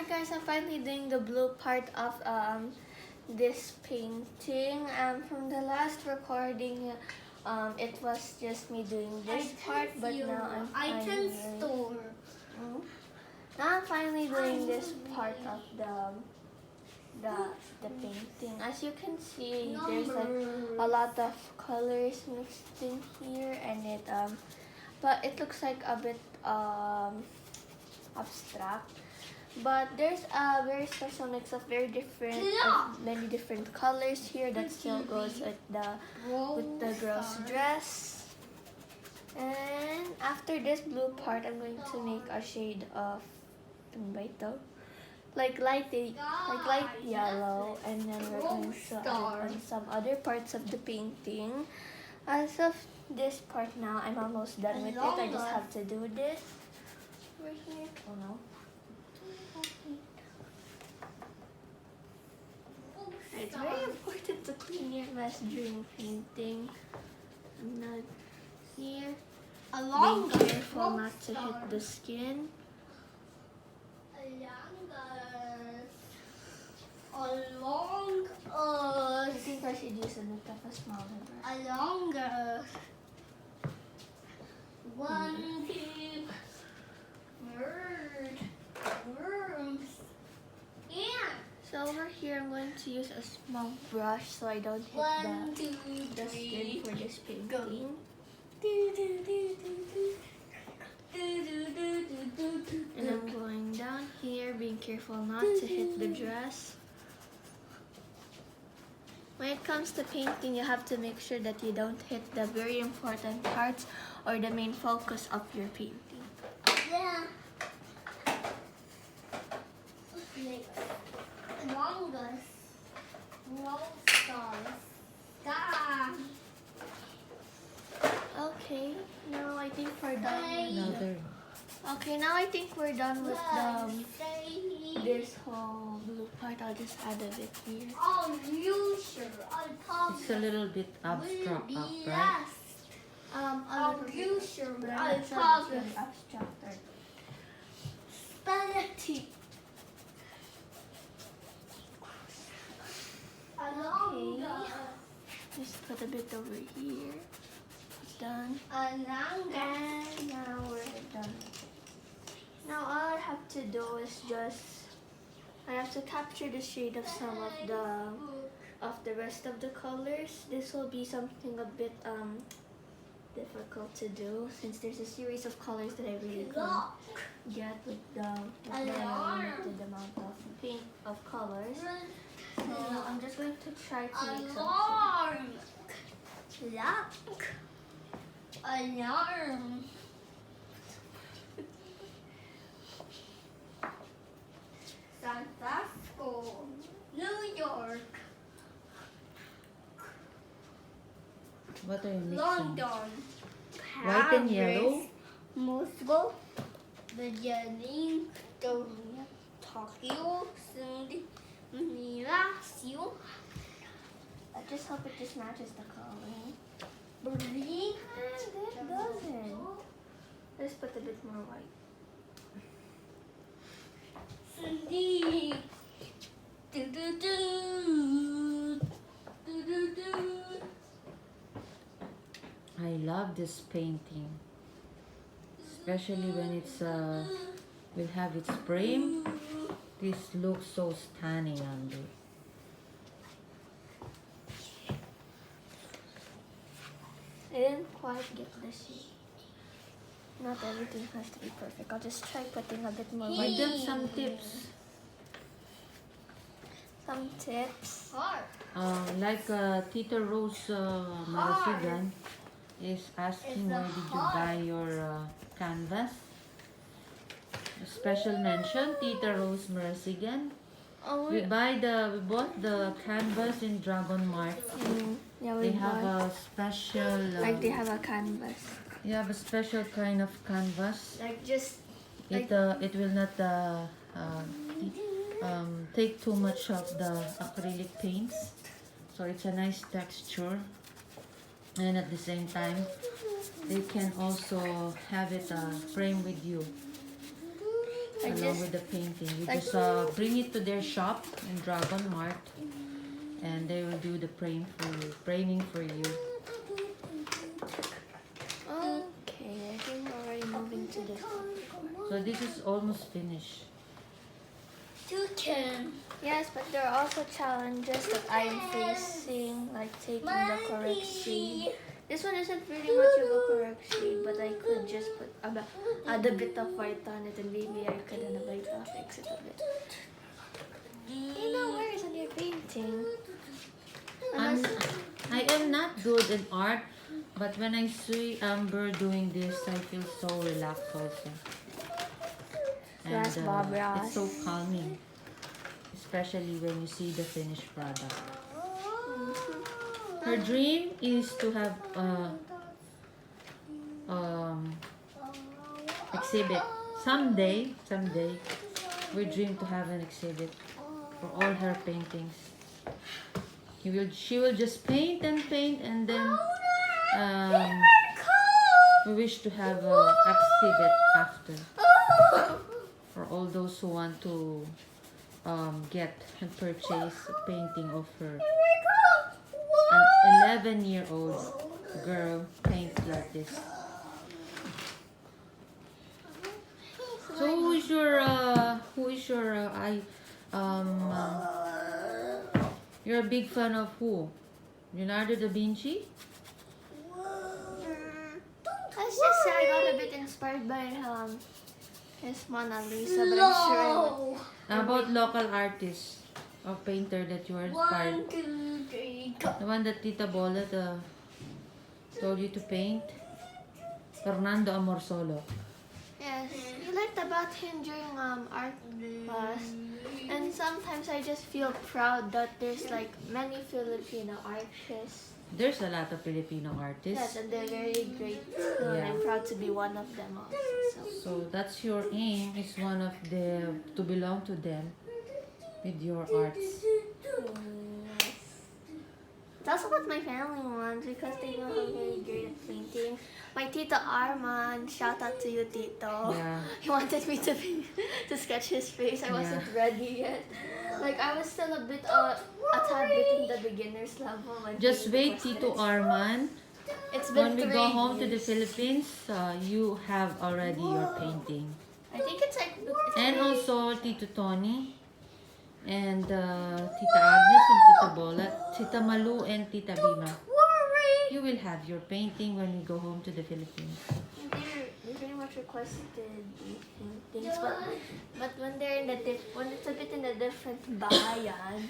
guys, I'm finally doing the blue part of this painting. From the last recording, it was just me doing this part, but now I'm finally doing this part of the painting. As you can see, there's like a lot of colors mixed in here, and but it looks like a bit abstract. But there's a very special mix of many different colors here that still goes with the girl's dress. And after this blue part, I'm going to make a shade of like light yellow, and then we're going to add on some other parts of the painting. As of this part now, I'm almost done with it. I just have to do this right here. Oh no. It's very important to clean your mess during painting. I'm not here. Being careful not to hit the skin. I think I should use a bit of a smaller brush. So over here, I'm going to use a small brush so I don't hit the skin for this painting. And I'm going down here, being careful not to hit the dress. When it comes to painting, you have to make sure that you don't hit the very important parts or the main focus of your painting. Okay, now I think we're done. Okay, now I think we're done with this whole blue part. I'll just add a bit here. It's a little bit abstract, right? But I'm not sure it's really abstract. Spaghetti. Okay, just put a bit over here. Done. And now we're done. Now all I have to do is I have to capture the shade of some of the rest of the colors. This will be something a bit difficult to do since there's a series of colors that I really can't get with the limited amount of paint of colors. So I'm just going to try to make something. Alarm. San Francisco, New York, What are you mixing? London, White and yellow? Moscow, Beijing, Tokyo, Sydney, Manila, Seoul. I just hope it just matches the coloring. Berlin. It doesn't. Let's put a bit more white. Cindy. I love this painting, especially when it's will have its frame. This looks so stunning on it. I didn't quite get the shade. Not everything has to be perfect. I'll just try putting a bit more white. Give them some tips. Some tips. Like Tita Rose Marasigan is asking, where did you buy your canvas? A special mention, Tita Rose Marasigan. Oh, We bought the canvas in Dragon Mart. yeah, They have a special they have a canvas. you have a special kind of canvas. Like just It will not take too much of the acrylic paints, so it's a nice texture, and at the same time they can also have it frame with you. along with the painting. You like- just bring it to their shop in Dragon Mart, and they will do the framing for you. Okay, I think we're already moving to this. So this is almost finished. Toucan. Yes, but there are also challenges that I'm facing, like taking the correct shade. This one isn't really much of a correct shade, but I could just add a bit of white on it, and maybe I could fix it a bit. You know where is on your painting? I am not good in art, but when I see Amber doing this, I feel so relaxed also. Yes, Bob Ross. It's so calming, especially when you see the finished product. Her dream is to have exhibit. Someday, we dream to have an exhibit for all her paintings. She will just paint, and then we wish to have an exhibit after for all those who want to get and purchase a painting of her. An 11-year-old girl paints like this. So who is your you're a big fan of who? Leonardo da Vinci? Let's just say I got a bit inspired by his Mona Lisa, but I'm sure How about local artists or painter that you are inspired? 1, 2, 3, go. The one that Tita Bola told you to paint? Fernando Amorsolo. yes, you liked about him during art class, and sometimes I just feel proud that there's like many Filipino artists. There's a lot of Filipino Yes, artists. and they're very great too, and Yeah. I'm proud to be one of them also. So that's your aim, is one of them, to belong to them with your arts. That's what my family wants because they know I'm very great at painting. My Tito Arman, shout out to you, Tito. Yeah. He wanted me to sketch his face. I wasn't ready yet. Like I was still a tad bit in the beginner's level. When Just he wait, requested Tito it. Arman. It's been When we 3 go home to the years. Philippines, you have already your painting. I think it's like And also Tito Tony, and Tita Agnes and Tita Bola, Tita Malu and Tita Bima. You will have your painting when we go home to the Philippines. They very much requested things, but when they're in when it's a bit in a different bayan,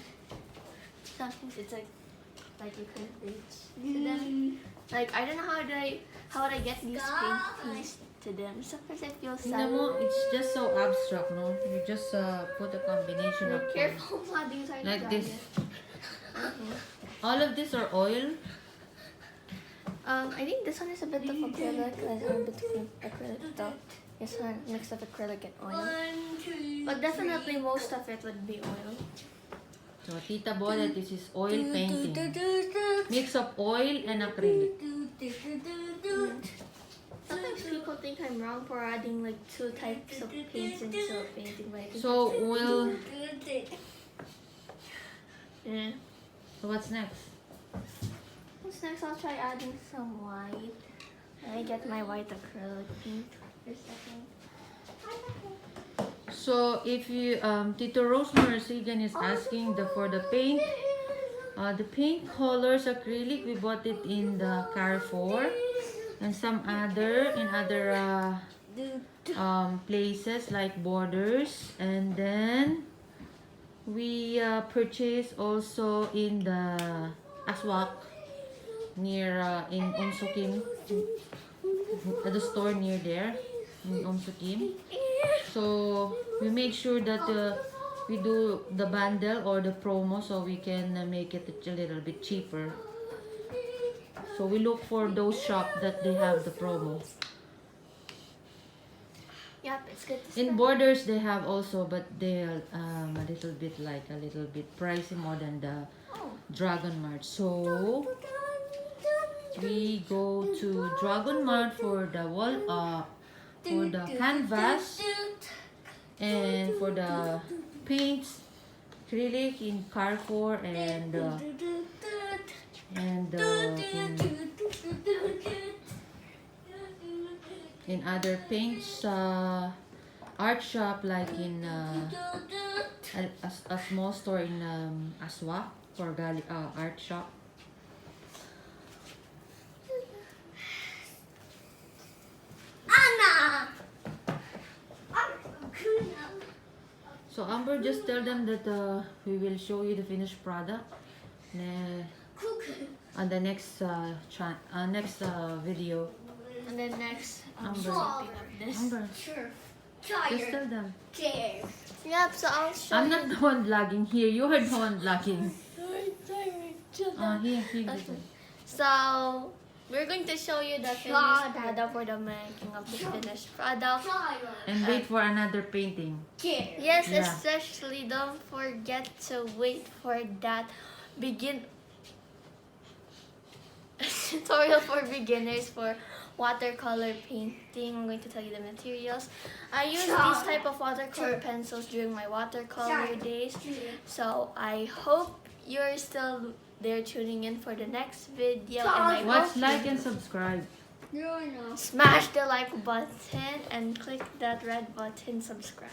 sometimes it's like you couldn't reach to them. Like I don't know how would I get these paintings to them. Sometimes I feel Tingnan sad. mo, it's just so abstract, no? You just put a combination of colors. Careful, ma, these are Like dry this. yet. All of these are oil. I think this one is a bit of acrylic. There's a bit of acrylic though. This one mix of acrylic and oil. 1, 2, But definitely most of it would be oil. So Tita Bola, this is oil painting. Mix of oil and acrylic. Sometimes people think I'm wrong for adding like 2 types of paints into a painting, but I think So we'll. yeah. So what's next? What's next? I'll try adding some white. I get my white acrylic paint for a second. So if you Tito Rose Marasigan is asking for the paint. The paint colors acrylic, we bought it in the Carrefour and some other places like Borders, and then we purchased also in the Aswak near in Umsukim, at the store near there in Umsukim. So we make sure that we do the bundle or the promo so we can make it a little bit cheaper. So we look for those shops that they have the promo. Yep, it's good to In start. Borders they have also, but they're a little bit pricey more than the Oh. Dragon Mart. So we go to Dragon Mart for the wall for the canvas And for the paints, acrylic in Carrefour and in other paints art shop like in a small store in Aswak for art shop. Anna. So Amber, just tell them that we will show you the finished product on the next video. And then next, Amber. wrapping up this. Amber, Sure. just tell them. Chair. Yep, so I'll show I'm you. not the one vlogging here. You are the one vlogging. Here. Okay. So we're going to show you the finished product for the making of the finished product. And wait for another painting. Chair. Yes, Yeah. especially don't forget to wait for that tutorial for beginners for watercolor painting. I'm going to tell you the materials. I use these type of watercolor pencils during my watercolor days. So I hope you're still there tuning in for the next video. And I Watch, hope like, and subscribe. You're no. smash the like button and click that red button subscribe.